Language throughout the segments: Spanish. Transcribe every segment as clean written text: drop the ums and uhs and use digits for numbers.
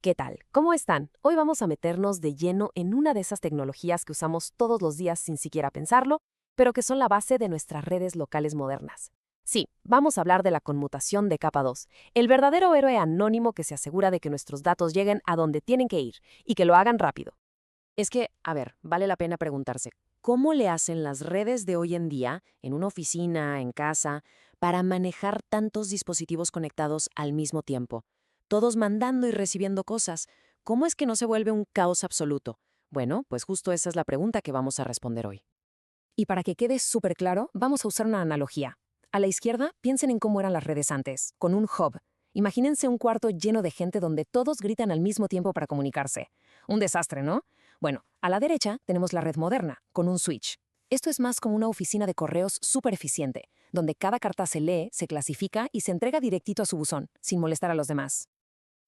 ¿Qué tal? ¿Cómo están? Hoy vamos a meternos de lleno en una de esas tecnologías que usamos todos los días sin siquiera pensarlo, pero que son la base de nuestras redes locales modernas. Sí, vamos a hablar de la conmutación de capa 2, el verdadero héroe anónimo que se asegura de que nuestros datos lleguen a donde tienen que ir y que lo hagan rápido. Es que, a ver, vale la pena preguntarse, ¿cómo le hacen las redes de hoy en día, en una oficina, en casa, para manejar tantos dispositivos conectados al mismo tiempo? Todos mandando y recibiendo cosas. ¿Cómo es que no se vuelve un caos absoluto? Bueno, pues justo esa es la pregunta que vamos a responder hoy. Y para que quede súper claro, vamos a usar una analogía. A la izquierda, piensen en cómo eran las redes antes, con un hub. Imagínense un cuarto lleno de gente donde todos gritan al mismo tiempo para comunicarse. Un desastre, ¿no? Bueno, a la derecha tenemos la red moderna, con un switch. Esto es más como una oficina de correos súper eficiente, donde cada carta se lee, se clasifica y se entrega directito a su buzón, sin molestar a los demás.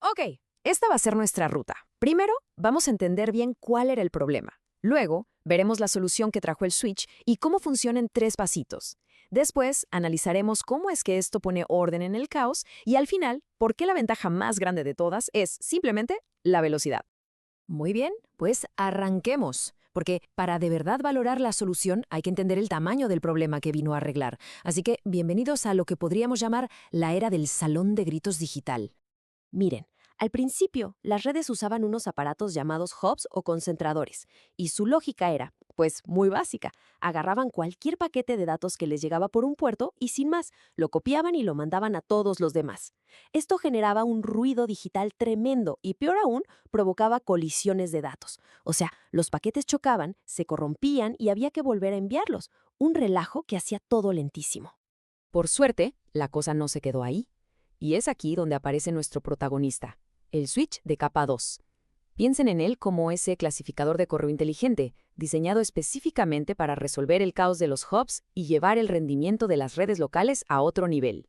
Ok, esta va a ser nuestra ruta. Primero, vamos a entender bien cuál era el problema. Luego, veremos la solución que trajo el switch y cómo funciona en 3 pasitos. Después, analizaremos cómo es que esto pone orden en el caos y al final, por qué la ventaja más grande de todas es simplemente la velocidad. Muy bien, pues arranquemos, porque para de verdad valorar la solución hay que entender el tamaño del problema que vino a arreglar. Así que bienvenidos a lo que podríamos llamar la era del salón de gritos digital. Miren, al principio, las redes usaban unos aparatos llamados hubs o concentradores, y su lógica era, pues, muy básica. Agarraban cualquier paquete de datos que les llegaba por un puerto y sin más, lo copiaban y lo mandaban a todos los demás. Esto generaba un ruido digital tremendo y, peor aún, provocaba colisiones de datos. O sea, los paquetes chocaban, se corrompían y había que volver a enviarlos. Un relajo que hacía todo lentísimo. Por suerte, la cosa no se quedó ahí. Y es aquí donde aparece nuestro protagonista, el switch de capa 2. Piensen en él como ese clasificador de correo inteligente, diseñado específicamente para resolver el caos de los hubs y llevar el rendimiento de las redes locales a otro nivel.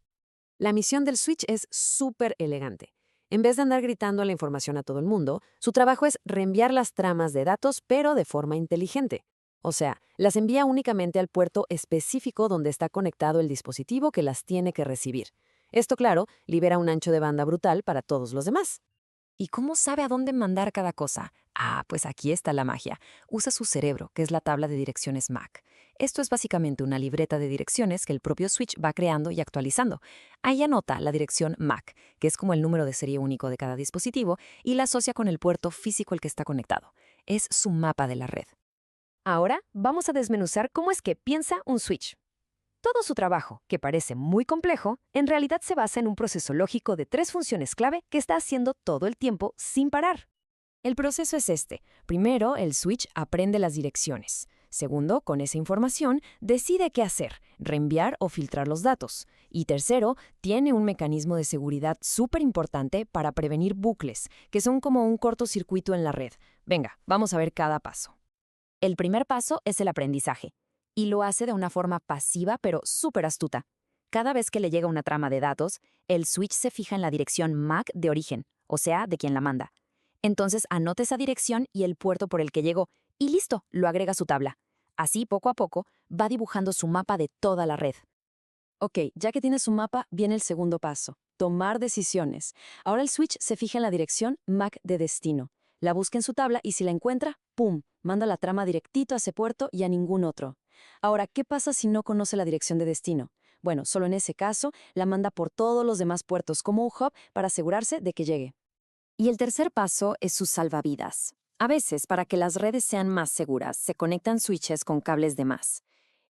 La misión del switch es súper elegante. En vez de andar gritando la información a todo el mundo, su trabajo es reenviar las tramas de datos, pero de forma inteligente. O sea, las envía únicamente al puerto específico donde está conectado el dispositivo que las tiene que recibir. Esto, claro, libera un ancho de banda brutal para todos los demás. ¿Y cómo sabe a dónde mandar cada cosa? Ah, pues aquí está la magia. Usa su cerebro, que es la tabla de direcciones MAC. Esto es básicamente una libreta de direcciones que el propio switch va creando y actualizando. Ahí anota la dirección MAC, que es como el número de serie único de cada dispositivo, y la asocia con el puerto físico al que está conectado. Es su mapa de la red. Ahora vamos a desmenuzar cómo es que piensa un switch. Todo su trabajo, que parece muy complejo, en realidad se basa en un proceso lógico de 3 funciones clave que está haciendo todo el tiempo sin parar. El proceso es este. Primero, el switch aprende las direcciones. Segundo, con esa información, decide qué hacer, reenviar o filtrar los datos. Y tercero, tiene un mecanismo de seguridad súper importante para prevenir bucles, que son como un cortocircuito en la red. Venga, vamos a ver cada paso. El primer paso es el aprendizaje, y lo hace de una forma pasiva pero súper astuta. Cada vez que le llega una trama de datos, el switch se fija en la dirección MAC de origen, o sea, de quien la manda. Entonces anota esa dirección y el puerto por el que llegó, y listo, lo agrega a su tabla. Así, poco a poco, va dibujando su mapa de toda la red. Ok, ya que tiene su mapa, viene el segundo paso, tomar decisiones. Ahora el switch se fija en la dirección MAC de destino. La busca en su tabla y si la encuentra, ¡pum!, manda la trama directito a ese puerto y a ningún otro. Ahora, ¿qué pasa si no conoce la dirección de destino? Bueno, solo en ese caso, la manda por todos los demás puertos como un hub para asegurarse de que llegue. Y el tercer paso es sus salvavidas. A veces, para que las redes sean más seguras, se conectan switches con cables de más.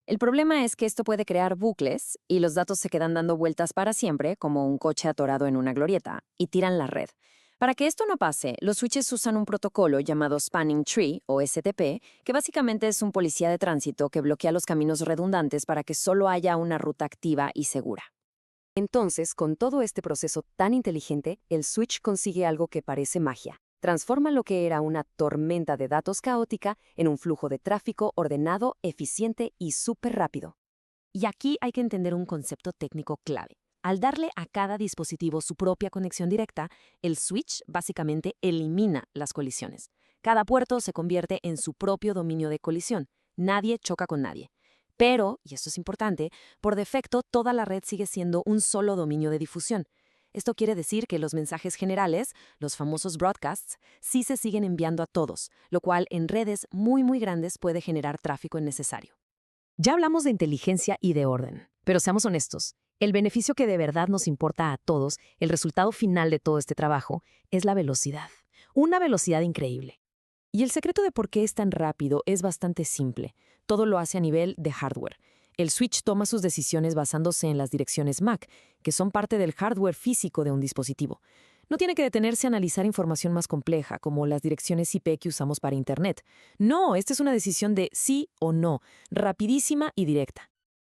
El problema es que esto puede crear bucles y los datos se quedan dando vueltas para siempre, como un coche atorado en una glorieta, y tiran la red. Para que esto no pase, los switches usan un protocolo llamado Spanning Tree, o STP, que básicamente es un policía de tránsito que bloquea los caminos redundantes para que solo haya una ruta activa y segura. Entonces, con todo este proceso tan inteligente, el switch consigue algo que parece magia. Transforma lo que era una tormenta de datos caótica en un flujo de tráfico ordenado, eficiente y súper rápido. Y aquí hay que entender un concepto técnico clave. Al darle a cada dispositivo su propia conexión directa, el switch básicamente elimina las colisiones. Cada puerto se convierte en su propio dominio de colisión. Nadie choca con nadie. Pero, y esto es importante, por defecto toda la red sigue siendo un solo dominio de difusión. Esto quiere decir que los mensajes generales, los famosos broadcasts, sí se siguen enviando a todos, lo cual en redes muy grandes puede generar tráfico innecesario. Ya hablamos de inteligencia y de orden, pero seamos honestos, el beneficio que de verdad nos importa a todos, el resultado final de todo este trabajo, es la velocidad. Una velocidad increíble. Y el secreto de por qué es tan rápido es bastante simple. Todo lo hace a nivel de hardware. El switch toma sus decisiones basándose en las direcciones MAC, que son parte del hardware físico de un dispositivo. No tiene que detenerse a analizar información más compleja, como las direcciones IP que usamos para Internet. No, esta es una decisión de sí o no, rapidísima y directa.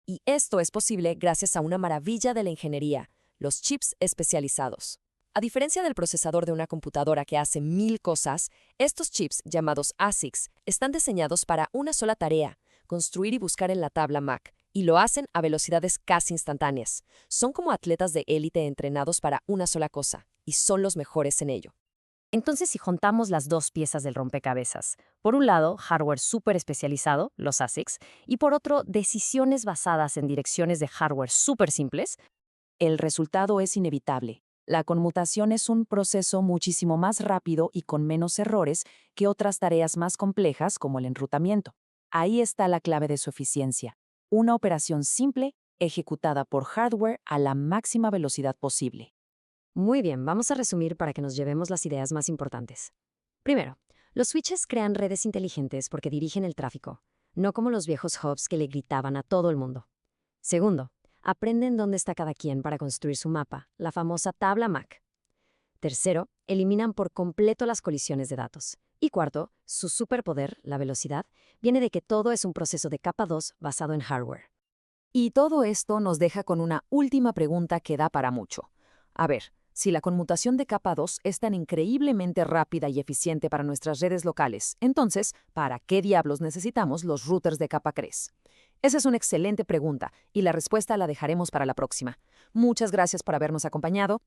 Y esto es posible gracias a una maravilla de la ingeniería, los chips especializados. A diferencia del procesador de una computadora que hace 1000 cosas, estos chips, llamados ASICs, están diseñados para una sola tarea, construir y buscar en la tabla MAC, y lo hacen a velocidades casi instantáneas. Son como atletas de élite entrenados para una sola cosa, y son los mejores en ello. Entonces, si juntamos las dos piezas del rompecabezas, por un lado, hardware súper especializado, los ASICs, y por otro, decisiones basadas en direcciones de hardware súper simples, el resultado es inevitable. La conmutación es un proceso muchísimo más rápido y con menos errores que otras tareas más complejas como el enrutamiento. Ahí está la clave de su eficiencia. Una operación simple, ejecutada por hardware a la máxima velocidad posible. Muy bien, vamos a resumir para que nos llevemos las ideas más importantes. Primero, los switches crean redes inteligentes porque dirigen el tráfico, no como los viejos hubs que le gritaban a todo el mundo. Segundo, aprenden dónde está cada quien para construir su mapa, la famosa tabla MAC. Tercero, eliminan por completo las colisiones de datos. Y cuarto, su superpoder, la velocidad, viene de que todo es un proceso de capa 2 basado en hardware. Y todo esto nos deja con una última pregunta que da para mucho. A ver, si la conmutación de capa 2 es tan increíblemente rápida y eficiente para nuestras redes locales, entonces, ¿para qué diablos necesitamos los routers de capa 3? Esa es una excelente pregunta y la respuesta la dejaremos para la próxima. Muchas gracias por habernos acompañado.